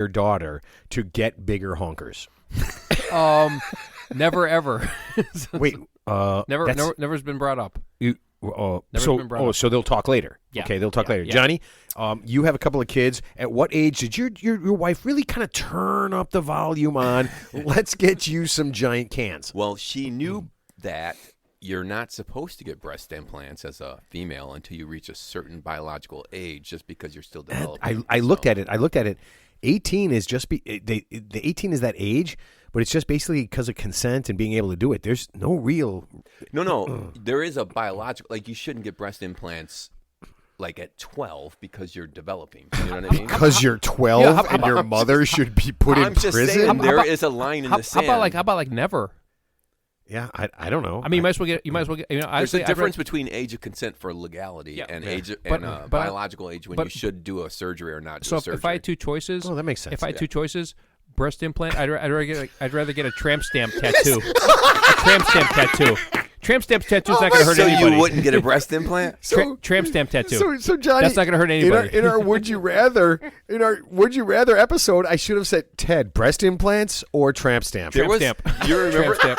your daughter to get bigger honkers? Never ever. Wait, never's been brought up. So they'll talk later. Yeah. Okay, they'll talk later. Yeah. Johnny, you have a couple of kids. At what age did your wife really kind of turn up the volume on? Let's get you some giant cans. Well, she knew that you're not supposed to get breast implants as a female until you reach a certain biological age, just because you're still developing. I looked at it. 18 is just the 18 is that age, but it's just basically because of consent and being able to do it. There's no real. No. There is a biological. Like, you shouldn't get breast implants like at 12 because you're developing. You know what I mean? Because you're 12 and your mother should be put in prison. I'm just saying, there is a line in the sand. How about like never? Yeah, I don't know. I mean, you might as well get. There's a difference between age of consent for legality and age and biological age when you should do a surgery or not. So if I had two choices, that makes sense. If I had two choices, breast implant, I'd rather get a tramp stamp tattoo. A tramp stamp tattoo. Tramp stamp tattoo's not going to hurt anybody. So you wouldn't get a breast implant? Tramp stamp tattoo. So Johnny, that's not going to hurt anybody. In our Would You Rather episode, I should have said, Ted, breast implants or tramp stamp? Do you remember? Tramp stamp.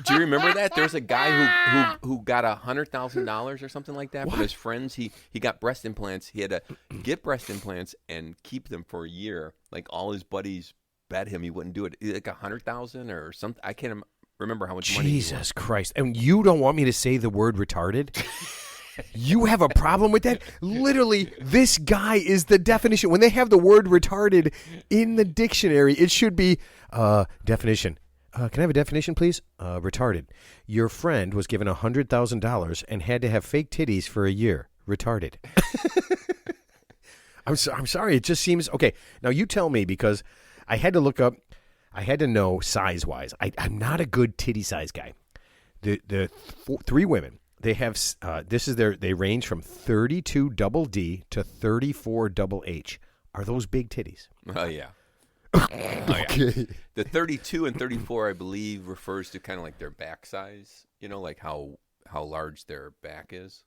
Do you remember that? There was a guy who got $100,000 or something like that from his friends. He got breast implants. He had to get breast implants and keep them for a year. Like, all his buddies bet him he wouldn't do it. Like $100,000 or something. I can't remember how much money. Jesus Christ! And you don't want me to say the word retarded? You have a problem with that? Literally, this guy is the definition. When they have the word retarded in the dictionary, it should be definition. Can I have a definition, please? Retarded. Your friend was given $100,000 and had to have fake titties for a year. Retarded. I'm sorry. It just seems okay. Now you tell me, because I had to look up. I had to know size wise. I'm not a good titty size guy. The three women, they have they range from 32 double D to 34 double H. Are those big titties? Oh yeah. Okay. The 32 and 34, I believe, refers to kind of like their back size. You know, like how large their back is.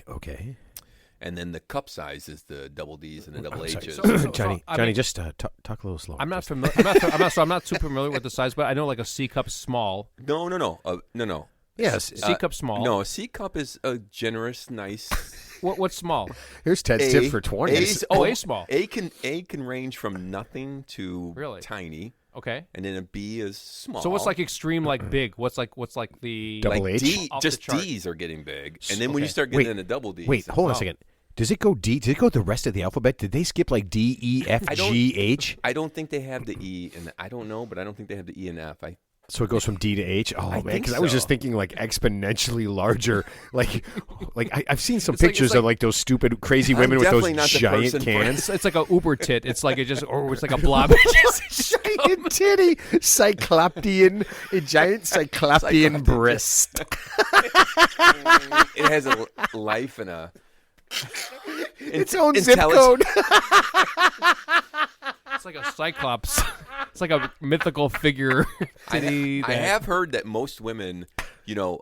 Okay. And then the cup size is the double D's and the double H's. Johnny, just talk a little slower. I'm not familiar. I'm not super familiar with the size, but I know like a C cup small. No. Yes, C cup small. No, a C cup is a generous, nice. What's small? Here's Ted's tip for 20. A small. A can range from nothing to tiny. Okay. And then a B is small. So what's like extreme, like big? What's like the double like H? D, just D's are getting big, and then when you start getting into double D's. Wait, hold on a second. Does it go D? Did it go the rest of the alphabet? Did they skip like D, E, F, G, H? I don't think they have the E, and I don't know, but I don't think they have the E and F. So it goes from D to H? Oh, man, because I was so. just thinking like exponentially larger. like I've seen some pictures of like those stupid crazy women with those giant cans. It's like a uber tit. It's like it's like a blob. Giant titty, a giant cyclopean breast. It has a life and its own zip code. It's like a cyclops. It's like a mythical figure. I have heard that most women,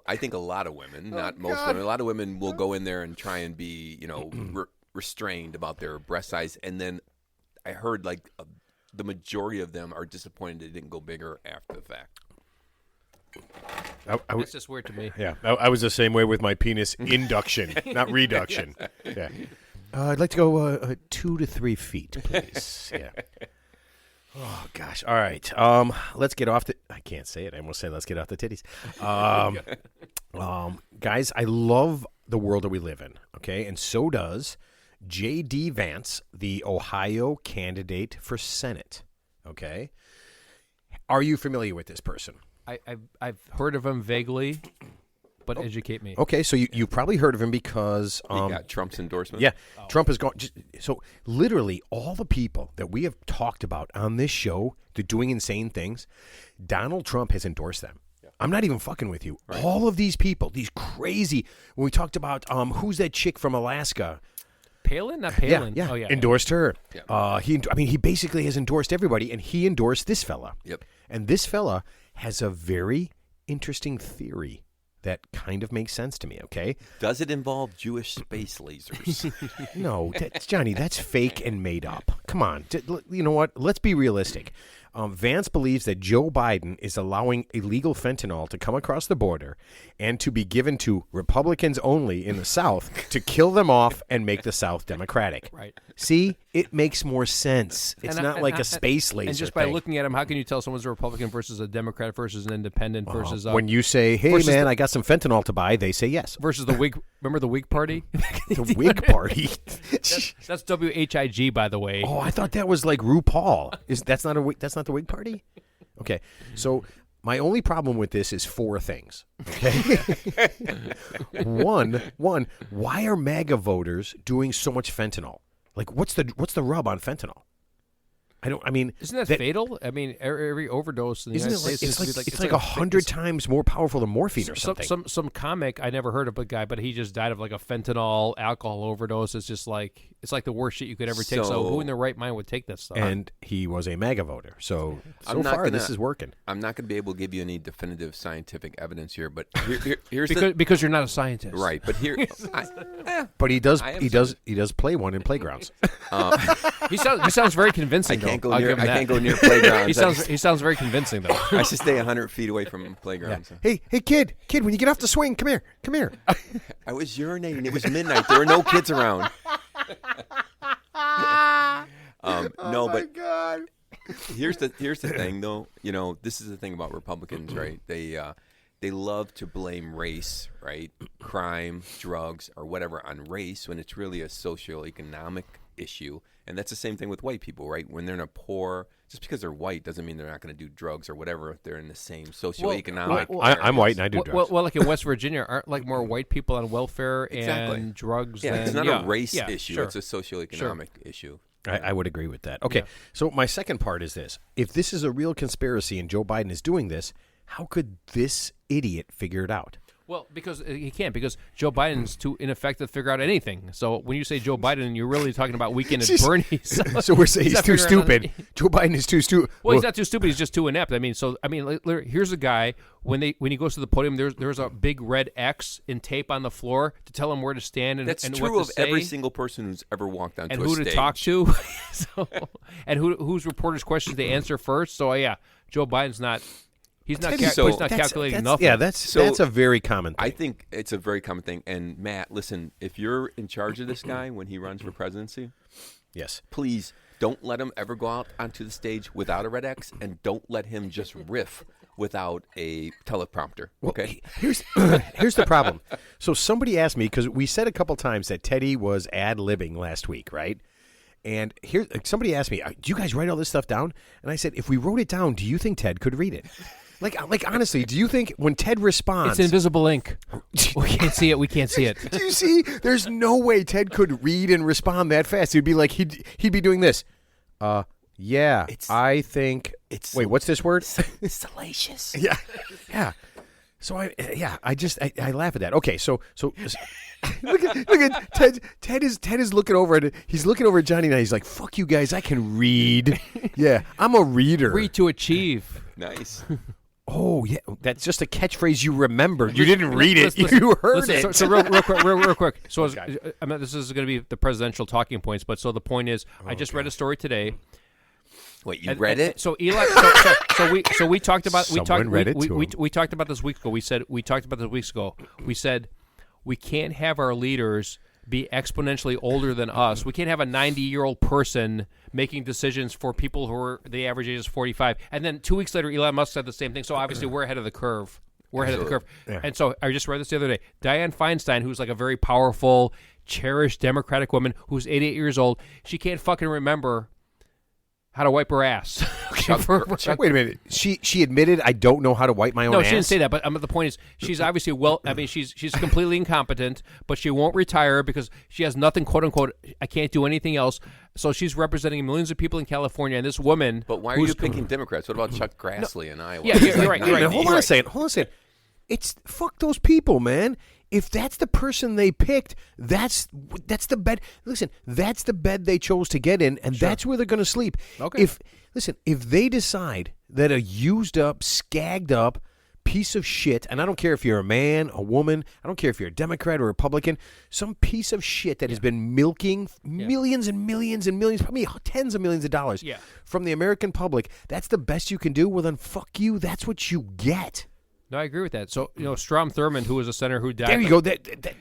I think a lot of women, not most women, a lot of women will go in there and try and be, restrained about their breast size. And then I heard like the majority of them are disappointed it didn't go bigger after the fact. That's just weird to me. Yeah, I was the same way with my penis induction, not reduction. Yeah. I'd like to go 2 to 3 feet, please. Yeah. Oh gosh. All right. Let's get off the. I can't say it. I almost said let's get off the titties. Guys, I love the world that we live in. Okay, and so does J.D. Vance, the Ohio candidate for Senate. Okay. Are you familiar with this person? I've heard of him vaguely. But educate me. Okay, so you probably heard of him because he got Trump's endorsement. Yeah, Trump has gone. So literally, all the people that we have talked about on this show, they're doing insane things. Donald Trump has endorsed them. Yeah. I'm not even fucking with you. Right. All of these people, these crazy. When we talked about who's that chick from Alaska? Palin, not Palin. Yeah. Oh, yeah. Endorsed her. Yeah. He basically has endorsed everybody, and he endorsed this fella. Yep. And this fella has a very interesting theory that kind of makes sense to me, okay? Does it involve Jewish space lasers? No, Johnny, that's fake and made up. Come on. You know what? Let's be realistic. Vance believes that Joe Biden is allowing illegal fentanyl to come across the border and to be given to Republicans only in the South to kill them off and make the South Democratic. Right. See, it makes more sense. It's not like a space laser And just by thing. looking at him, how can you tell someone's a Republican versus a Democrat versus an independent versus when you say, hey, man, I got some fentanyl to buy, they say yes. versus the Whig? Remember the Whig Party? The Whig Party. That's WHIG, by the way. Oh, I thought that was like RuPaul. That's not the Whig Party? Okay. So my only problem with this is 4 things. Okay. One, why are MAGA voters doing so much fentanyl? Like what's the rub on fentanyl? Isn't that fatal? I mean, every overdose in the United States it's like 100 times more powerful than morphine or something. Some comic I never heard of a guy, but he just died of like a fentanyl alcohol overdose. It's just like the worst shit you could ever take. So who in their right mind would take this stuff? And he was a MAGA voter. So far this is working. I'm not going to be able to give you any definitive scientific evidence here, but here's because you're not a scientist, right? But here, but he does play one in playgrounds. He sounds very convincing. I can't go near playgrounds. He sounds very convincing though. I should stay 100 feet away from playgrounds. Yeah. Hey, kid, when you get off the swing, come here. I was urinating. It was midnight. There were no kids around. But God. Here's the thing, though. You know, this is the thing about Republicans, right? They love to blame race, right? Crime, drugs, or whatever on race when it's really a socioeconomic issue. And that's the same thing with white people, right? When they're in a poor, just because they're white doesn't mean they're not going to do drugs or whatever if they're in the same socioeconomic. I'm white and I do drugs. Well, like in West Virginia, aren't like more white people on welfare and drugs? Yeah, it's not a race issue. Sure. It's a socioeconomic issue. I would agree with that. Okay, so my second part is this. If this is a real conspiracy and Joe Biden is doing this, how could this idiot figure it out? Well, because he can't, because Joe Biden's too ineffective to figure out anything. So when you say Joe Biden, you're really talking about Weekend at Bernie's. So we're saying he's too stupid. Joe Biden is too stupid. Well, he's not too stupid. He's just too inept. I mean, here's a guy when he goes to the podium. There's a big red X in tape on the floor to tell him where to stand and that's and true what of to say, every single person who's ever walked onto and a who stage. to talk to, and whose reporters' questions they answer first. So Joe Biden's not. He's not calculating nothing. Yeah, that's a very common thing. I think it's a very common thing. And Matt, listen, if you're in charge of this guy when he runs for presidency, yes, please don't let him ever go out onto the stage without a red X, and don't let him just riff without a teleprompter. Okay. Well, here's the problem. So somebody asked me, because we said a couple times that Teddy was ad-libbing last week, right? And here, somebody asked me, do you guys write all this stuff down? And I said, if we wrote it down, do you think Ted could read it? Like honestly, do you think when Ted responds... It's invisible ink. We can't see it. We can't see it. Do you see? There's no way Ted could read and respond that fast. He'd be like, he'd be doing this. Yeah, I think... Wait, what's this word? Salacious. Yeah. So I laugh at that. Okay, so look at Ted. Ted is looking over at he's looking over at Johnny and he's like, "Fuck you guys, I can read. Yeah, I'm a reader. Read to achieve." Nice. Oh yeah, that's just a catchphrase you remembered. You didn't read it. You heard it. So real quick. So this is going to be the presidential talking points. But so the point is, I just read a story today. Wait, you read it? So Eli. So we talked about we talked about this weeks ago. We talked about this weeks ago. We said we can't have our leaders be exponentially older than us. We can't have a 90-year-old person making decisions for people who are the average age is 45. And then 2 weeks later, Elon Musk said the same thing. So obviously, we're ahead of the curve. Yeah. And so I just read this the other day. Dianne Feinstein, who's like a very powerful, cherished Democratic woman who's 88 years old, she can't fucking remember how to wipe her ass. Wait a minute. She admitted, I don't know how to wipe my own ass? No, she didn't say that, but the point is, she's obviously she's completely incompetent, but she won't retire because she has nothing, quote unquote, I can't do anything else. So she's representing millions of people in California, and this woman... But why are you picking Democrats? What about Chuck Grassley in Iowa? Yeah, you're right. Hold on a second. It's fuck those people, man. If that's the person they picked, that's the bed. Listen, that's the bed they chose to get in, and that's where they're going to sleep. Okay. If they decide that a used up, skagged up, piece of shit, and I don't care if you're a man, a woman, I don't care if you're a Democrat or Republican, some piece of shit that has been milking millions and millions and millions, probably tens of millions of dollars from the American public, that's the best you can do? Well, then fuck you. That's what you get. No, I agree with that. So, Strom Thurmond, who was a senator who died. There you go.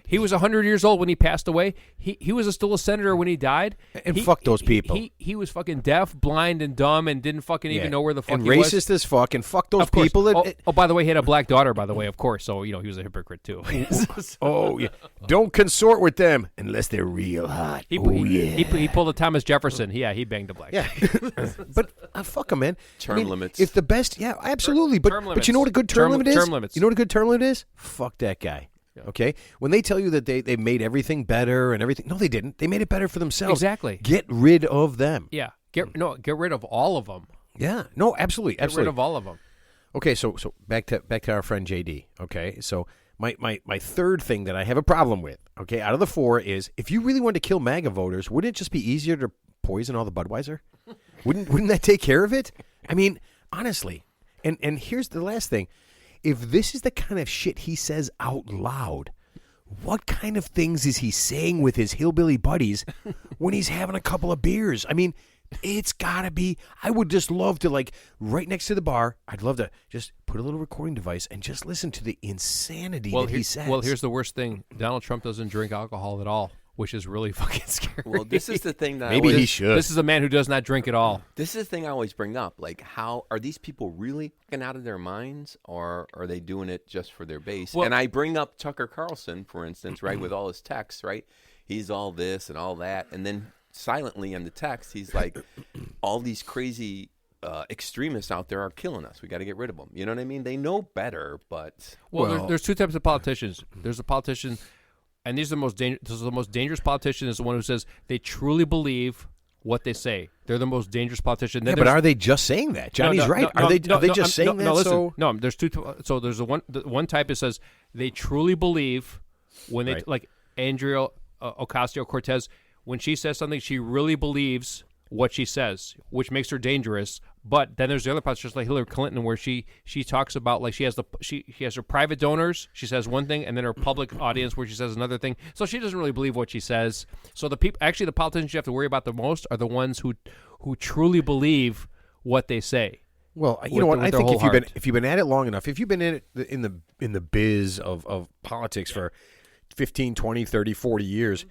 He was 100 years old when he passed away. He was still a senator when he died. And fuck those people. He was fucking deaf, blind, and dumb and didn't fucking even know where the fuck and he was. And racist as fuck, and fuck those people. By the way, he had a black daughter, by the way, of course. So, he was a hypocrite, too. Yeah. Don't consort with them unless they're real hot. He pulled a Thomas Jefferson. He banged a black guy. But fuck him, man. Term limits. If the best, absolutely. But you know what a good term limit is? Term limits. You know what a good term limit is? Fuck that guy. Yeah. Okay? When they tell you that they made everything better and everything, no, they didn't. They made it better for themselves. Exactly. Get rid of them. Yeah. Get rid of all of them. Yeah. No, absolutely. Get rid of all of them. Okay, so back to our friend JD. Okay, so my third thing that I have a problem with, okay, out of the four is if you really wanted to kill MAGA voters, wouldn't it just be easier to poison all the Budweiser? Wouldn't that take care of it? I mean, honestly. And here's the last thing. If this is the kind of shit he says out loud, what kind of things is he saying with his hillbilly buddies when he's having a couple of beers? I mean, it's got to be, I would just love to, right next to the bar, I'd love to just put a little recording device and just listen to the insanity that he says. Well, here's the worst thing. Donald Trump doesn't drink alcohol at all, which is really fucking scary. Well, this is the thing that maybe he should. This is a man who does not drink at all. This is the thing I always bring up. How are these people really fucking out of their minds, or are they doing it just for their base? Well, and I bring up Tucker Carlson, for instance, right, with all his texts, right? He's all this and all that, and then silently in the text, he's like, all these crazy extremists out there are killing us. We got to get rid of them. You know what I mean? They know better, but there's two types of politicians. There's a politician. And these are the most dangerous politician is the one who says they truly believe what they say. They're the most dangerous politician. Yeah, but are they just saying that? Johnny's right. Are they just saying that? No, listen. No, there's two. So there's the one type that says they truly believe when they like Andrea Ocasio-Cortez, when she says something, she really believes what she says, which makes her dangerous. But then there's the other part, just like Hillary Clinton, where she talks about she has her private donors. She says one thing, and then her public audience, where she says another thing. So she doesn't really believe what she says. So the politicians you have to worry about the most are the ones who truly believe what they say. Well, you know what? I think if you've been at it long enough, if you've been in the biz of politics for 15, 20, 30, 40 years,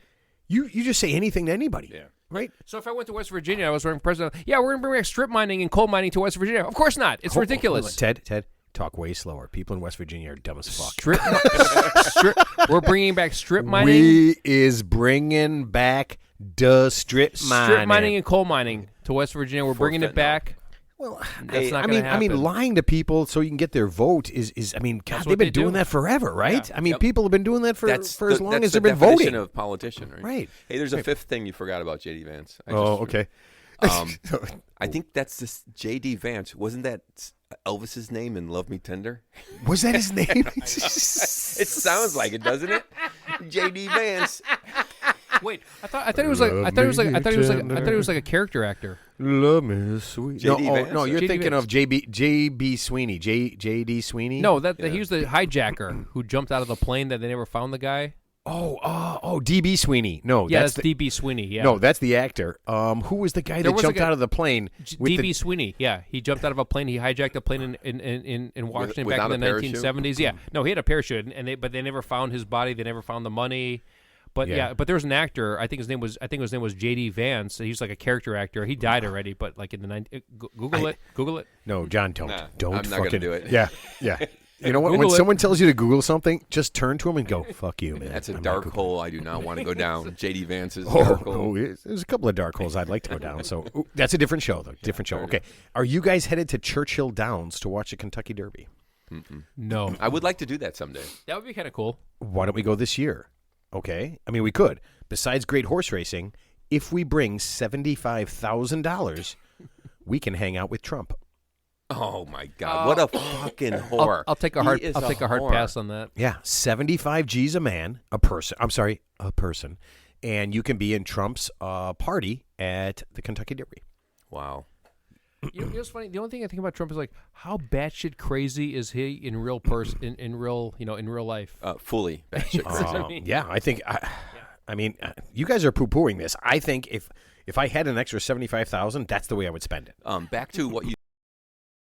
you just say anything to anybody. Yeah. Right? So if I went to West Virginia, I was running for president. Yeah, we're going to bring back strip mining and coal mining to West Virginia. Of course not. It's ridiculous. Ted, talk way slower. People in West Virginia are dumb as fuck. We're bringing back strip mining. We is bringing back the strip mining. Strip mining and coal mining to West Virginia. We're bringing it back. Well, that's not going to happen. I mean, lying to people so you can get their vote is God, they've been doing that forever, right? Yeah. I mean, people have been doing that for as long as they've been voting. That's the definition of politician, right? Right. Hey, there's a fifth thing you forgot about J.D. Vance. Okay. I think that's this J.D. Vance. Wasn't that Elvis's name in Love Me Tender? Was that his name? It sounds like it, doesn't it? J.D. Vance. Wait, I thought it was like a character actor. Love me sweet. No, you're J.D. thinking Vance. of J.B. Sweeney. J.D. Sweeney. No, he was the hijacker who jumped out of the plane that they never found the guy. Oh, D.B. Sweeney. No, yeah, that's D.B. Sweeney. Yeah, no, that's the actor. Who was the guy that jumped out of the plane? D.B. Sweeney. Yeah, he jumped out of a plane. He hijacked a plane in Washington back in the 1970s. Yeah, no, he had a parachute, but they never found his body. They never found the money. But but there was an actor. I think his name was J.D. Vance. He's like a character actor. He died already, but like in the 90s. Google it. No, John, don't. Don't I'm not fucking do it. Yeah. You know what? When someone tells you to Google something, just turn to him and go, "Fuck you, man." That's a dark hole I do not want to go down. J.D. Vance's dark hole. There's a couple of dark holes I'd like to go down. So that's a different show, though. Different show. Okay. Are you guys headed to Churchill Downs to watch the Kentucky Derby? No. I would like to do that someday. That would be kind of cool. Why don't we go this year? Okay. I mean, we could. Besides great horse racing, if we bring $75,000, we can hang out with Trump. Oh my God! What a fucking whore! I'll take a hard pass on that. Yeah, 75 G's a person, and you can be in Trump's party at the Kentucky Derby. Wow. You know what's funny? The only thing I think about Trump is like, how batshit crazy is he in real in real life? Fully batshit crazy. Yeah, I think. I mean, you guys are poo-pooing this. I think if I had an extra $75,000, that's the way I would spend it. Back to what you